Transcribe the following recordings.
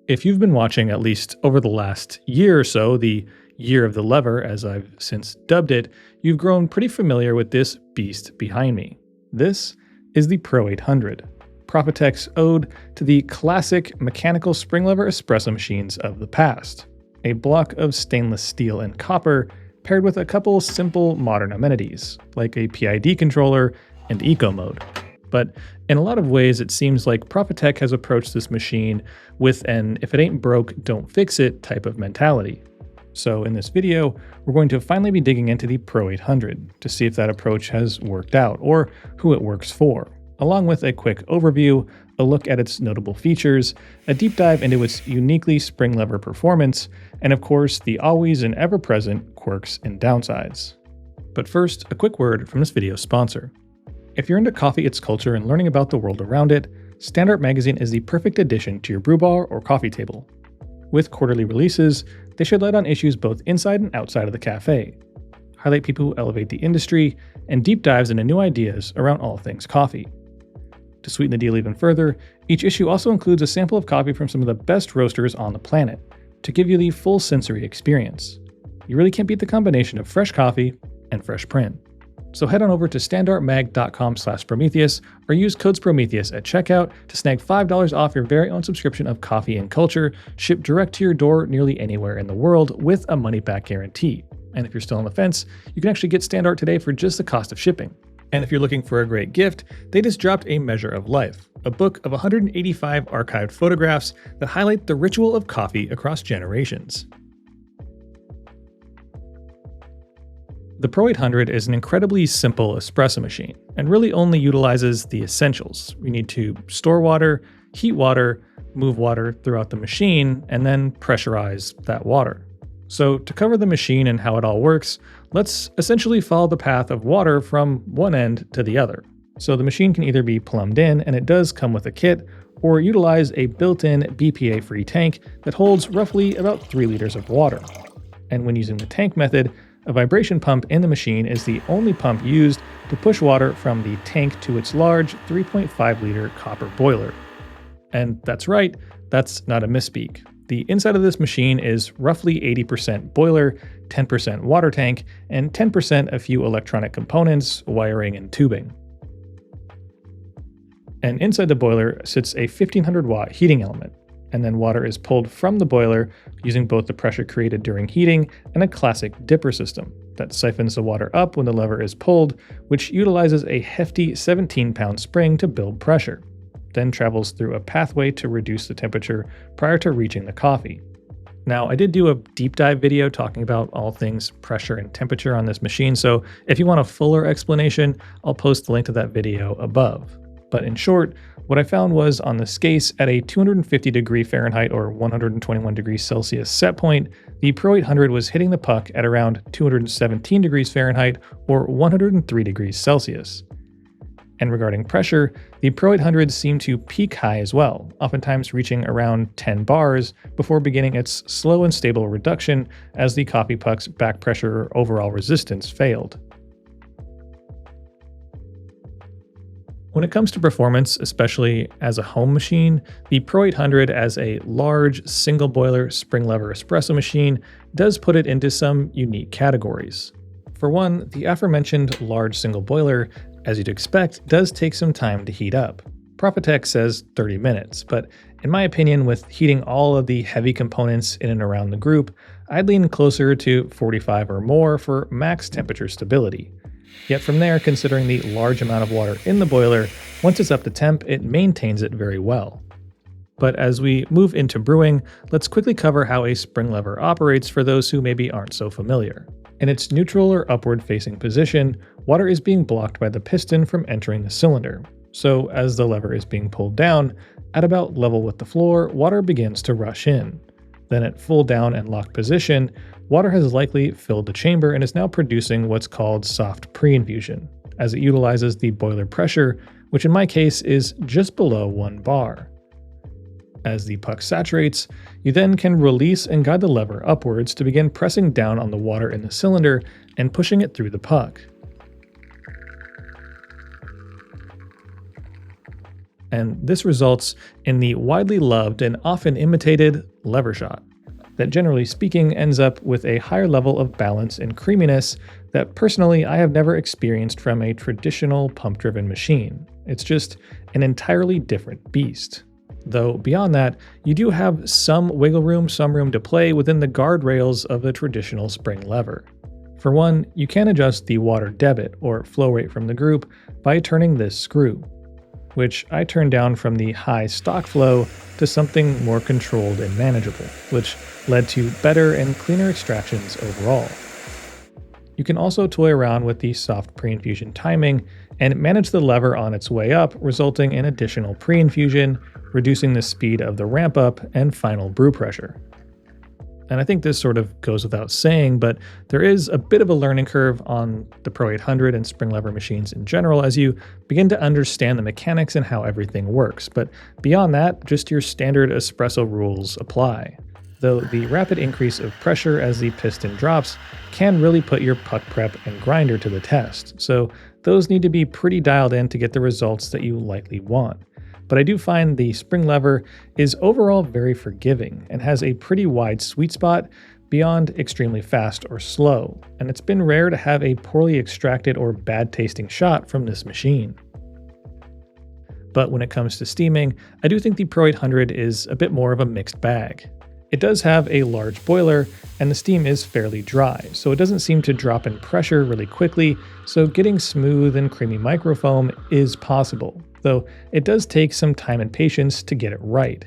If you've been watching at least over the last year or so, the year of the lever, as I've since dubbed it, you've grown pretty familiar with this beast behind me. This is the Pro 800, Profitec's ode to the classic mechanical spring lever espresso machines of the past. A block of stainless steel and copper paired with a couple simple modern amenities, like a PID controller and eco mode. But in a lot of ways, it seems like Profitec has approached this machine with an if it ain't broke, don't fix it type of mentality. So in this video, we're going to finally be digging into the Pro 800 to see if that approach has worked out or who it works for, along with a quick overview, a look at its notable features, a deep dive into its uniquely spring lever performance, and of course, the always and ever-present quirks and downsides. But first, a quick word from this video's sponsor. If you're into coffee, its culture, and learning about the world around it, Standart magazine is the perfect addition to your brew bar or coffee table. With quarterly releases, they shed light on issues both inside and outside of the cafe, highlight people who elevate the industry, and deep dives into new ideas around all things coffee. To sweeten the deal even further, each issue also includes a sample of coffee from some of the best roasters on the planet, to give you the full sensory experience. You really can't beat the combination of fresh coffee and fresh print. So head on over to standartmag.com/Sprometheus or use code Sprometheus at checkout to snag $5 off your very own subscription of coffee and culture, shipped direct to your door nearly anywhere in the world with a money-back guarantee. And if you're still on the fence, you can actually get Standart today for just the cost of shipping. And if you're looking for a great gift, they just dropped A Measure of Life, a book of 185 archived photographs that highlight the ritual of coffee across generations. The Pro 800 is an incredibly simple espresso machine and really only utilizes the essentials. You need to store water, heat water, move water throughout the machine, and then pressurize that water. So to cover the machine and how it all works, let's essentially follow the path of water from one end to the other. So the machine can either be plumbed in, and it does come with a kit, or utilize a built-in BPA-free tank that holds roughly about 3 liters of water. And when using the tank method, a vibration pump in the machine is the only pump used to push water from the tank to its large 3.5-liter copper boiler. And that's right, that's not a misspeak. The inside of this machine is roughly 80% boiler, 10% water tank, and 10% a few electronic components, wiring, and tubing. And inside the boiler sits a 1500-watt heating element, and then water is pulled from the boiler using both the pressure created during heating and a classic dipper system that siphons the water up when the lever is pulled, which utilizes a hefty 17-pound spring to build pressure, then travels through a pathway to reduce the temperature prior to reaching the coffee. Now, I did do a deep dive video talking about all things pressure and temperature on this machine, so if you want a fuller explanation, I'll post the link to that video above. But in short, what I found was on the scase at a 250 degree Fahrenheit or 121 degrees Celsius set point, the Pro 800 was hitting the puck at around 217 degrees Fahrenheit or 103 degrees Celsius. And regarding pressure, the Pro 800 seemed to peak high as well, oftentimes reaching around 10 bars before beginning its slow and stable reduction as the coffee puck's back pressure or overall resistance failed. When it comes to performance, especially as a home machine, the Pro 800 as a large single boiler spring lever espresso machine does put it into some unique categories. For one, the aforementioned large single boiler, as you'd expect, does take some time to heat up. Profitec says 30 minutes, but in my opinion, with heating all of the heavy components in and around the group, I'd lean closer to 45 or more for max temperature stability. Yet from there, considering the large amount of water in the boiler, once it's up to temp, it maintains it very well. But as we move into brewing, let's quickly cover how a spring lever operates for those who maybe aren't so familiar. In its neutral or upward facing position, water is being blocked by the piston from entering the cylinder. So as the lever is being pulled down, at about level with the floor, water begins to rush in. Then at full down and locked position, water has likely filled the chamber and is now producing what's called soft pre-infusion, as it utilizes the boiler pressure, which in my case is just below 1 bar. As the puck saturates, you then can release and guide the lever upwards to begin pressing down on the water in the cylinder and pushing it through the puck. and this results in the widely loved and often imitated lever shot that, generally speaking, ends up with a higher level of balance and creaminess that personally I have never experienced from a traditional pump-driven machine. It's just an entirely different beast. Though beyond that, you do have some wiggle room, some room to play within the guardrails of a traditional spring lever. For one, you can adjust the water debit or flow rate from the group by turning this screw, which I turned down from the high stock flow to something more controlled and manageable, which led to better and cleaner extractions overall. You can also toy around with the soft pre-infusion timing and manage the lever on its way up, resulting in additional pre-infusion, reducing the speed of the ramp up and final brew pressure. And I think this sort of goes without saying, but there is a bit of a learning curve on the Pro 800 and spring lever machines in general as you begin to understand the mechanics and how everything works. But beyond that, just your standard espresso rules apply. Though the rapid increase of pressure as the piston drops can really put your puck prep and grinder to the test. So those need to be pretty dialed in to get the results that you likely want. But I do find the spring lever is overall very forgiving and has a pretty wide sweet spot beyond extremely fast or slow, and it's been rare to have a poorly extracted or bad tasting shot from this machine. But when it comes to steaming, I do think the Pro 800 is a bit more of a mixed bag. It does have a large boiler, and the steam is fairly dry, so it doesn't seem to drop in pressure really quickly, so getting smooth and creamy microfoam is possible, though it does take some time and patience to get it right.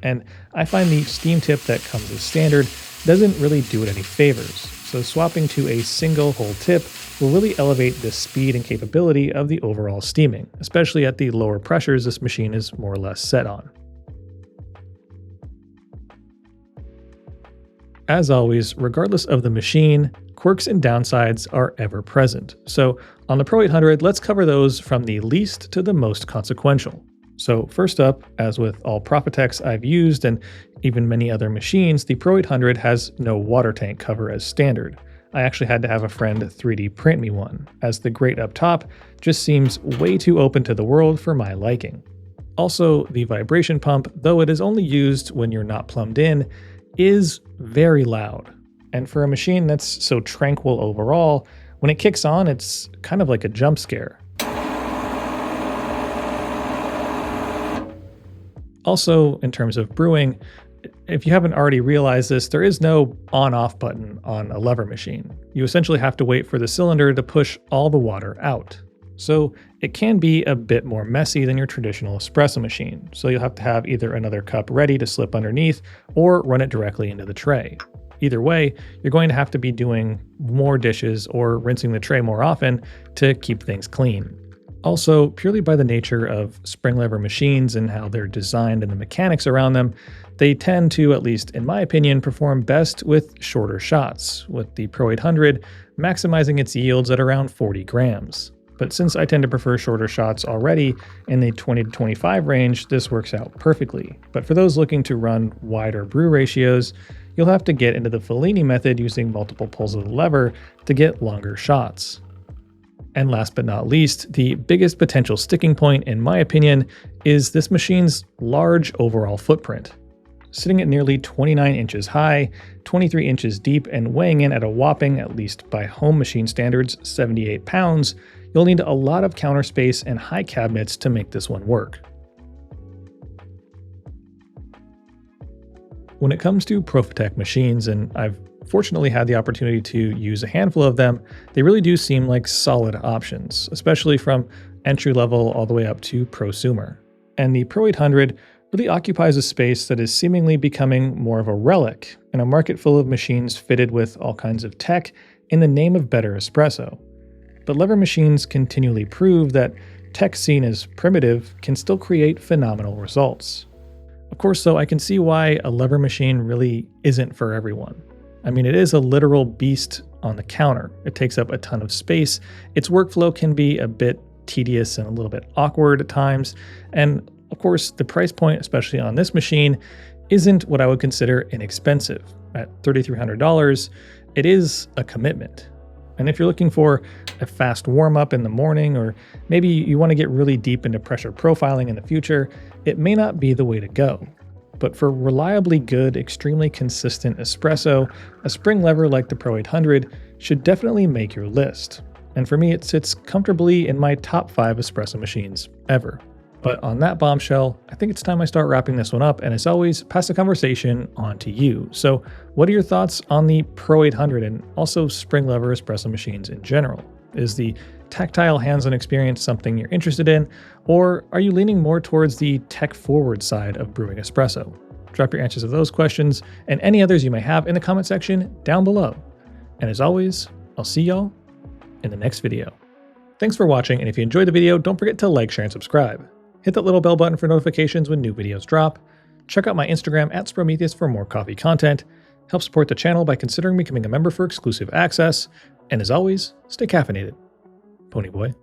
And I find the steam tip that comes with Standard doesn't really do it any favors, so swapping to a single hole tip will really elevate the speed and capability of the overall steaming, especially at the lower pressures this machine is more or less set on. As always, regardless of the machine, quirks and downsides are ever present. So on the Pro 800, let's cover those from the least to the most consequential. So first up, as with all Profitecs I've used and even many other machines, the Pro 800 has no water tank cover as standard. I actually had to have a friend 3D print me one, as the grate up top just seems way too open to the world for my liking. Also, the vibration pump, though it is only used when you're not plumbed in, is very loud. And for a machine that's so tranquil overall, when it kicks on, it's kind of like a jump scare. Also, in terms of brewing, if you haven't already realized this, there is no on-off button on a lever machine. You essentially have to wait for the cylinder to push all the water out. So it can be a bit more messy than your traditional espresso machine. So you'll have to have either another cup ready to slip underneath or run it directly into the tray. Either way, you're going to have to be doing more dishes or rinsing the tray more often to keep things clean. Also, purely by the nature of spring lever machines and how they're designed and the mechanics around them, they tend to, at least in my opinion, perform best with shorter shots, with the Pro 800 maximizing its yields at around 40 grams. But since I tend to prefer shorter shots already in the 20 to 25 range, this works out perfectly. But for those looking to run wider brew ratios, you'll have to get into the Fellini method using multiple pulls of the lever to get longer shots. And last but not least, the biggest potential sticking point, in my opinion, is this machine's large overall footprint. Sitting at nearly 29 inches high, 23 inches deep, and weighing in at a whopping, at least by home machine standards, 78 pounds, you'll need a lot of counter space and high cabinets to make this one work. When it comes to Profitec machines, and I've fortunately had the opportunity to use a handful of them, they really do seem like solid options, especially from entry level all the way up to prosumer. And the Pro 800 really occupies a space that is seemingly becoming more of a relic in a market full of machines fitted with all kinds of tech in the name of better espresso. But lever machines continually prove that tech seen as primitive can still create phenomenal results. Of course, though, I can see why a lever machine really isn't for everyone. I mean, it is a literal beast on the counter. It takes up a ton of space. Its workflow can be a bit tedious and a little bit awkward at times. And of course, the price point, especially on this machine, isn't what I would consider inexpensive. At $3,300, it is a commitment. And if you're looking for a fast warm-up in the morning, or maybe you want to get really deep into pressure profiling in the future, it may not be the way to go. But for reliably good, extremely consistent espresso, a spring lever like the Pro 800 should definitely make your list. And for me, it sits comfortably in my top 5 espresso machines ever. But on that bombshell, I think it's time I start wrapping this one up, and as always, pass the conversation on to you. So what are your thoughts on the Pro 800 and also spring lever espresso machines in general? Is the tactile hands-on experience something you're interested in, or are you leaning more towards the tech-forward side of brewing espresso? Drop your answers to those questions and any others you may have in the comment section down below. And as always, I'll see y'all in the next video. Thanks for watching, and if you enjoyed the video, don't forget to like, share, and subscribe. Hit that little bell button for notifications when new videos drop. Check out my Instagram at Sprometheus for more coffee content. Help support the channel by considering becoming a member for exclusive access. And as always, stay caffeinated. Pony Boy.